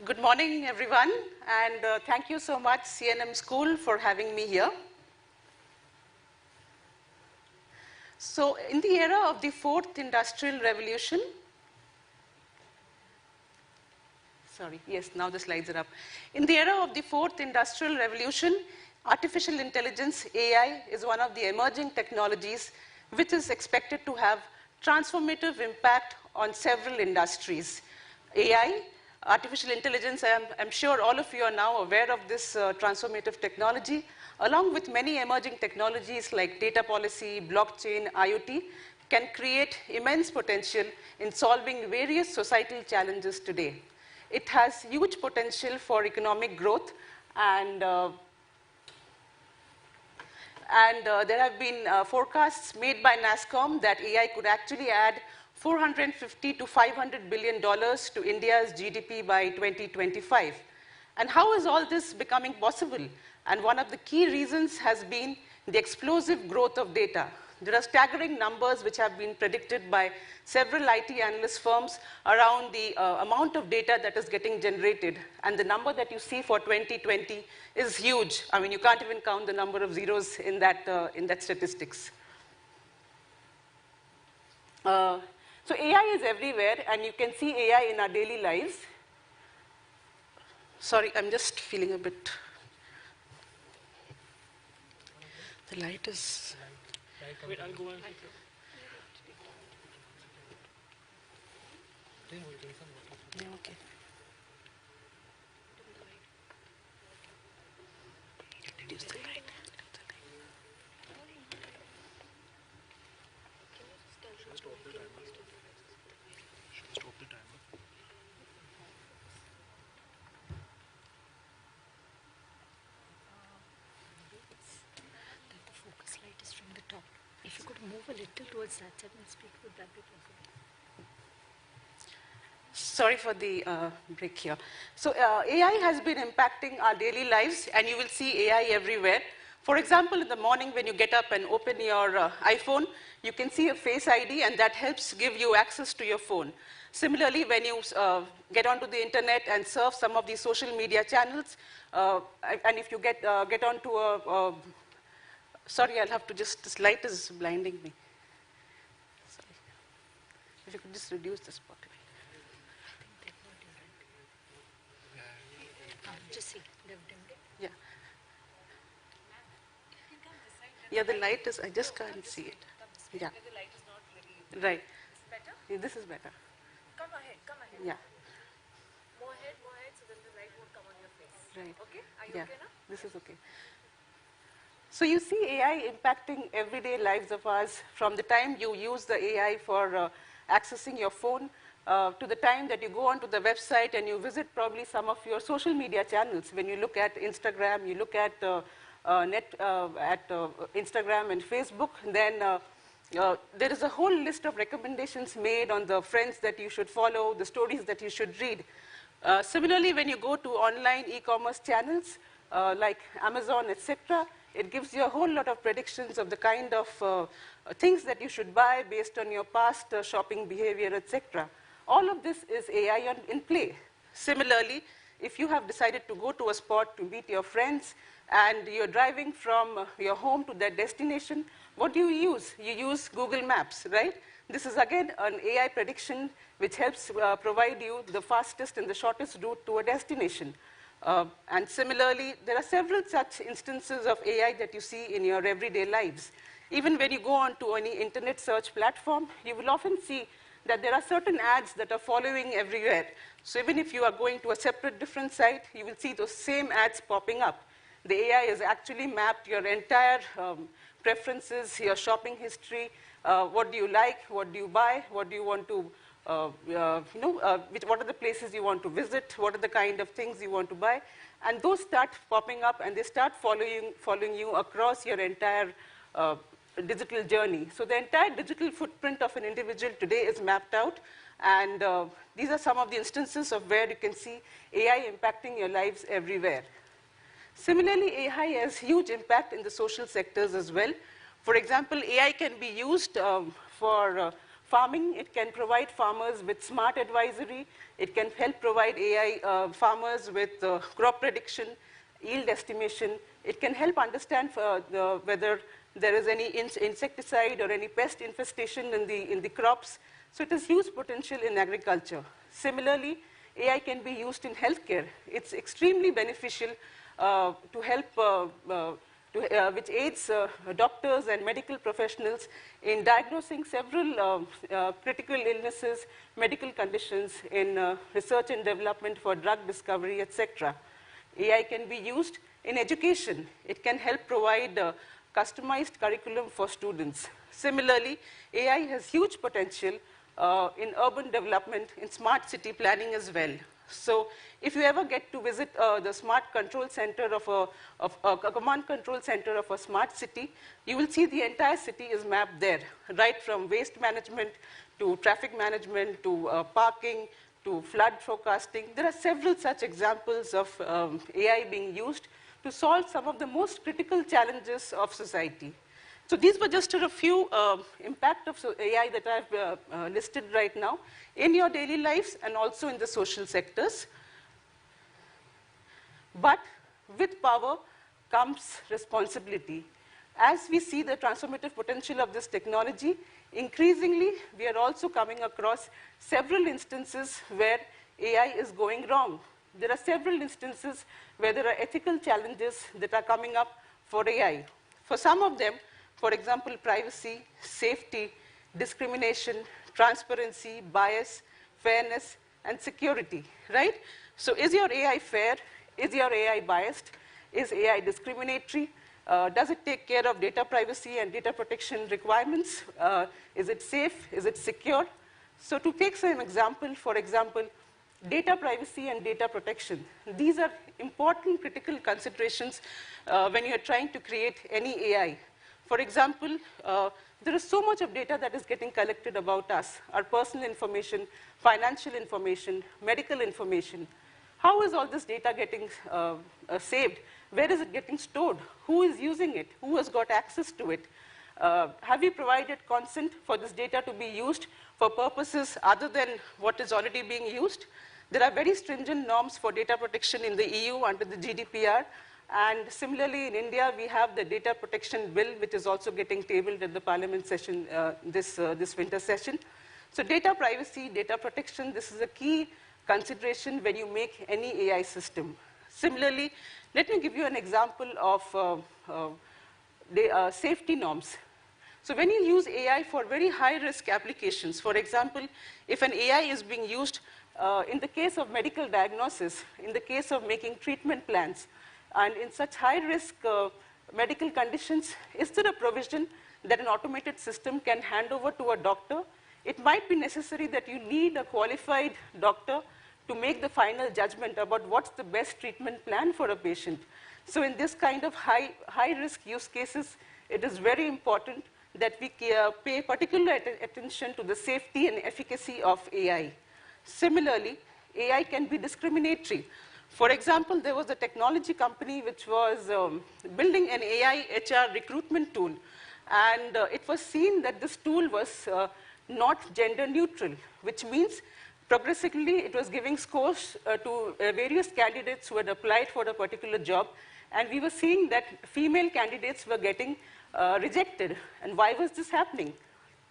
Good morning, everyone, and thank you so much, CNM School, for having me here. So, in the era of the fourth industrial revolution, now the slides are up. In the era of the fourth industrial revolution, artificial intelligence, AI, is one of the emerging technologies which is expected to have transformative impact on several industries. AI, artificial intelligence, I'm sure all of you are now aware of this transformative technology, along with many emerging technologies like data policy, blockchain, IoT, can create immense potential in solving various societal challenges today. It has huge potential for economic growth, and there have been forecasts made by NASSCOM that AI could actually add $450 to $500 billion to India's GDP by 2025. And how is all this becoming possible? And one of the key reasons has been the explosive growth of data. There are staggering numbers which have been predicted by several IT analyst firms around the amount of data that is getting generated. And the number that you see for 2020 is huge. I mean, you can't even count the number of zeros in that statistics. So AI is everywhere, and you can see AI in our daily lives. Sorry, I'm just feeling a bit... The light is... Wait, I'll go on. Yeah, okay. Reduce the light. Stop the timer. The focus light is from the top. If you could move a little towards that side and speak, would that be possible? Sorry for the break here. So AI has been impacting our daily lives, and you will see AI everywhere. For example, in the morning when you get up and open your iPhone, you can see a Face ID, and that helps give you access to your phone. Similarly, when you get onto the internet and surf some of these social media channels, and if you get onto a... sorry, I'll have to just... This light is blinding me. Sorry. If you could just reduce the spotlight. Just see, they've dimmed it. Yeah. Yeah, the light is... I just can't see it. Yeah. The light is not really... Right. Is it better? Yeah, this is better. Come ahead, come ahead. Yeah. More ahead, so then the light won't come on your face. Right. Okay? Are you Yeah, okay now? this is okay. So you see AI impacting everyday lives of us from the time you use the AI for accessing your phone to the time that you go onto the website and you visit probably some of your social media channels. When you look at Instagram, you look at Instagram and Facebook, then there is a whole list of recommendations made on the friends that you should follow, the stories that you should read. Similarly, when you go to online e-commerce channels like Amazon, etc., it gives you a whole lot of predictions of the kind of things that you should buy based on your past shopping behavior, etc. All of this is AI in play. Similarly, if you have decided to go to a spot to meet your friends and you're driving from your home to that destination, what do you use? You use Google Maps, right? This is again an AI prediction which helps provide you the fastest and the shortest route to a destination. And similarly, there are several such instances of AI that you see in your everyday lives. Even when you go onto any internet search platform, you will often see that there are certain ads that are following everywhere. So even if you are going to a separate different site, you will see those same ads popping up. The AI has actually mapped your entire preferences, your shopping history, what do you like, what do you buy, what do you want to what are the places you want to visit, what are the kind of things you want to buy, and those start popping up and they start following you across your entire digital journey. So the entire digital footprint of an individual today is mapped out, and these are some of the instances of where you can see AI impacting your lives everywhere. Similarly, AI has huge impact in the social sectors as well. For example, AI can be used for farming. It can provide farmers with smart advisory. It can help provide AI farmers with crop prediction, yield estimation. It can help understand whether there is any insecticide or any pest infestation in the crops. So it has huge potential in agriculture. Similarly, AI can be used in healthcare. It's extremely beneficial to help, which aids doctors and medical professionals in diagnosing several critical illnesses, medical conditions in research and development for drug discovery, etc. AI can be used in education. It can help provide customized curriculum for students. Similarly, AI has huge potential in urban development, in smart city planning as well. So if you ever get to visit the smart control center of a command control center of a smart city, you will see the entire city is mapped there, right from waste management to traffic management to parking to flood forecasting. There are several such examples of AI being used to solve some of the most critical challenges of society. So these were just a few impact of AI that I've listed right now in your daily lives and also in the social sectors. But with power comes responsibility. As we see the transformative potential of this technology, increasingly we are also coming across several instances where AI is going wrong. There are several instances where there are ethical challenges that are coming up for AI. For some of them, for example, privacy, safety, discrimination, transparency, bias, fairness, and security, right? So is your AI fair? Is your AI biased? Is AI discriminatory? Does it take care of data privacy and data protection requirements? Is it safe? Is it secure? So to take some example, for example, data privacy and data protection. These are important critical considerations when you're trying to create any AI. For example, there is so much of data that is getting collected about us, our personal information, financial information, medical information. How is all this data getting saved? Where is it getting stored? Who is using it? Who has got access to it? Have we provided consent for this data to be used for purposes other than what is already being used? There are very stringent norms for data protection in the EU under the GDPR. And similarly, in India, we have the Data Protection Bill, which is also getting tabled at the Parliament session, this winter session. So data privacy, data protection, this is a key consideration when you make any AI system. Similarly, let me give you an example of safety norms. So when you use AI for very high-risk applications, for example, if an AI is being used in the case of medical diagnosis, in the case of making treatment plans, and in such high-risk medical conditions, is there a provision that an automated system can hand over to a doctor? It might be necessary that you need a qualified doctor to make the final judgment about what's the best treatment plan for a patient. So in this kind of high-risk use cases, it is very important that we pay particular attention to the safety and efficacy of AI. Similarly, AI can be discriminatory. For example, there was a technology company which was building an AI HR recruitment tool, and it was seen that this tool was not gender neutral, which means progressively it was giving scores to various candidates who had applied for a particular job, and we were seeing that female candidates were getting rejected. And why was this happening?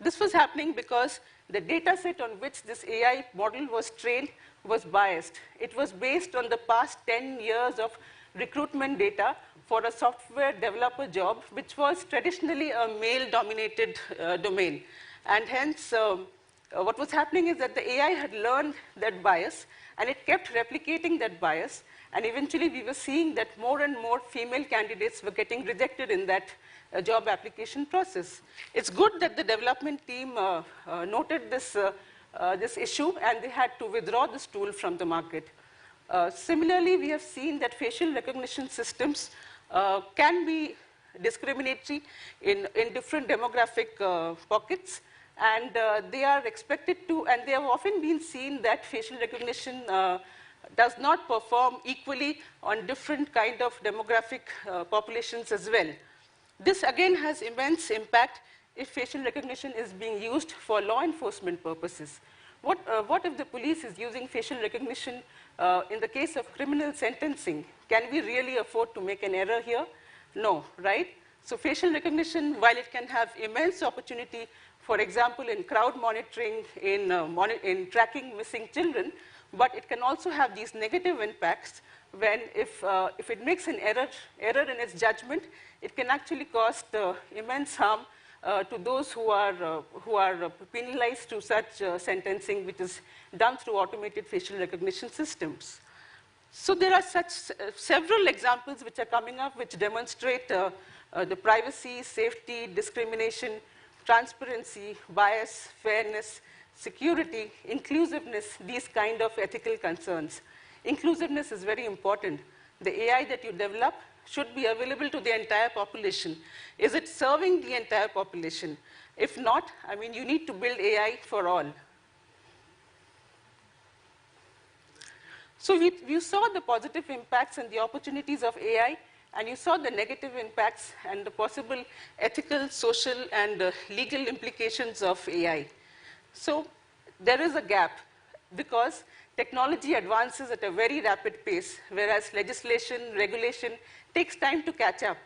This was happening because the data set on which this AI model was trained was biased. It was based on the past 10 years of recruitment data for a software developer job, which was traditionally a male-dominated domain. And hence, what was happening is that the AI had learned that bias, and it kept replicating that bias, and eventually we were seeing that more and more female candidates were getting rejected in that job application process. It's good that the development team noted this issue, and they had to withdraw this tool from the market. Similarly, we have seen that facial recognition systems can be discriminatory in different demographic pockets, and they are expected to, and they have often been seen that facial recognition does not perform equally on different kind of demographic populations as well. This again has immense impact if facial recognition is being used for law enforcement purposes? What if the police is using facial recognition in the case of criminal sentencing? Can we really afford to make an error here? No, right? So facial recognition, while it can have immense opportunity, for example, in crowd monitoring, in tracking missing children, but it can also have these negative impacts when if it makes an error in its judgment, it can actually cause immense harm to those who are penalized through such sentencing, which is done through automated facial recognition systems. So there are several examples which are coming up which demonstrate the privacy, safety, discrimination, transparency, bias, fairness, security, inclusiveness, these kind of ethical concerns. Inclusiveness is very important. The AI that you develop should be available to the entire population. Is it serving the entire population? If not, I mean, you need to build AI for all. So you saw the positive impacts and the opportunities of AI, and you saw the negative impacts and the possible ethical, social, and legal implications of AI. So there is a gap because technology advances at a very rapid pace, whereas legislation, regulation takes time to catch up.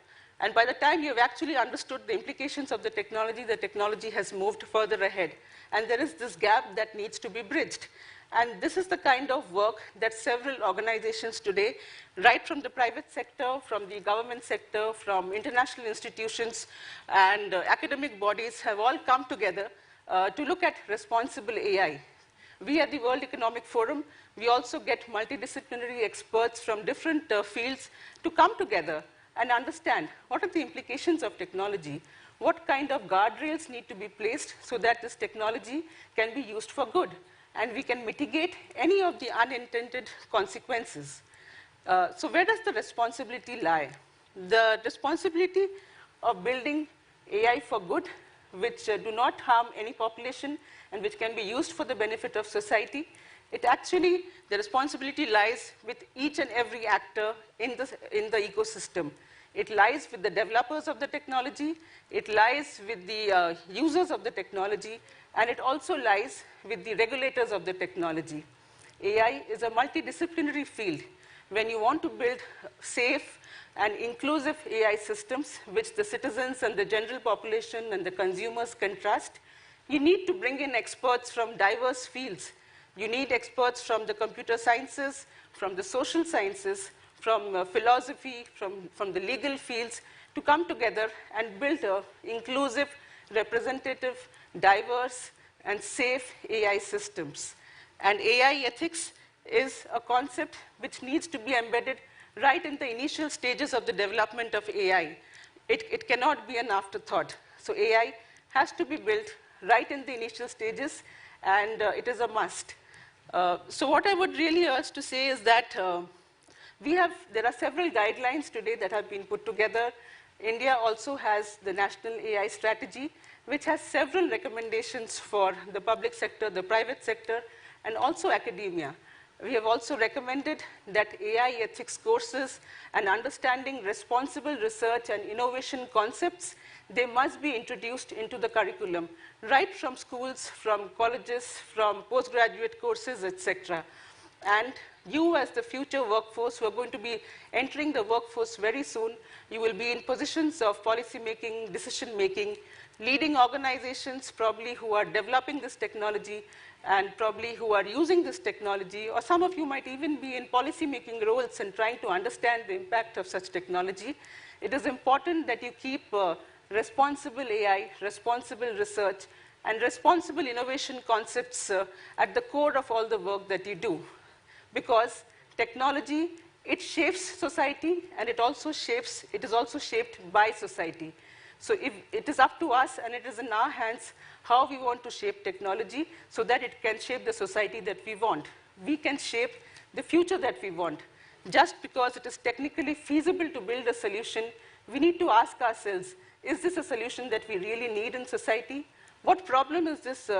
And by the time you've actually understood the implications of the technology has moved further ahead. And there is this gap that needs to be bridged. And this is the kind of work that several organizations today, right from the private sector, from the government sector, from international institutions, and academic bodies have all come together to look at responsible AI. We at the World Economic Forum, we also get multidisciplinary experts from different fields to come together and understand what are the implications of technology, what kind of guardrails need to be placed so that this technology can be used for good, and we can mitigate any of the unintended consequences. So where does the responsibility lie? The responsibility of building AI for good, which do not harm any population and which can be used for the benefit of society, the responsibility lies with each and every actor in the ecosystem. It lies with the developers of the technology, it lies with the users of the technology, and it also lies with the regulators of the technology. AI is a multidisciplinary field. When you want to build safe and inclusive AI systems, which the citizens and the general population and the consumers can trust, you need to bring in experts from diverse fields. You need experts from the computer sciences, from the social sciences, from philosophy, from the legal fields, to come together and build inclusive, representative, diverse, and safe AI systems. And AI ethics is a concept which needs to be embedded right in the initial stages of the development of AI. It cannot be an afterthought. So AI has to be built right in the initial stages, and it is a must. So what I would really urge to say is that there are several guidelines today that have been put together. India also has the National AI Strategy, which has several recommendations for the public sector, the private sector, and also academia. We have also recommended that AI ethics courses and understanding responsible research and innovation concepts, they must be introduced into the curriculum, right from schools, from colleges, from postgraduate courses, etc. And you, as the future workforce who are going to be entering the workforce very soon, you will be in positions of policy making, decision making, leading organizations probably who are developing this technology and probably who are using this technology, or some of you might even be in policy making roles and trying to understand the impact of such technology. It is important that you keep responsible AI, responsible research, and responsible innovation concepts at the core of all the work that you do. Because technology, it shapes society, and it is also shaped by society. So it is up to us, and it is in our hands how we want to shape technology so that it can shape the society that we want. We can shape the future that we want. Just because it is technically feasible to build a solution, we need to ask ourselves, is this a solution that we really need in society? What problem is this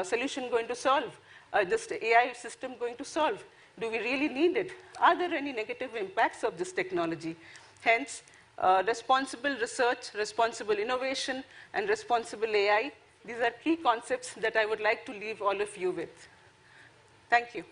solution going to solve? This AI system going to solve? Do we really need it? Are there any negative impacts of this technology? Hence, responsible research, responsible innovation, and responsible AI. These are key concepts that I would like to leave all of you with. Thank you.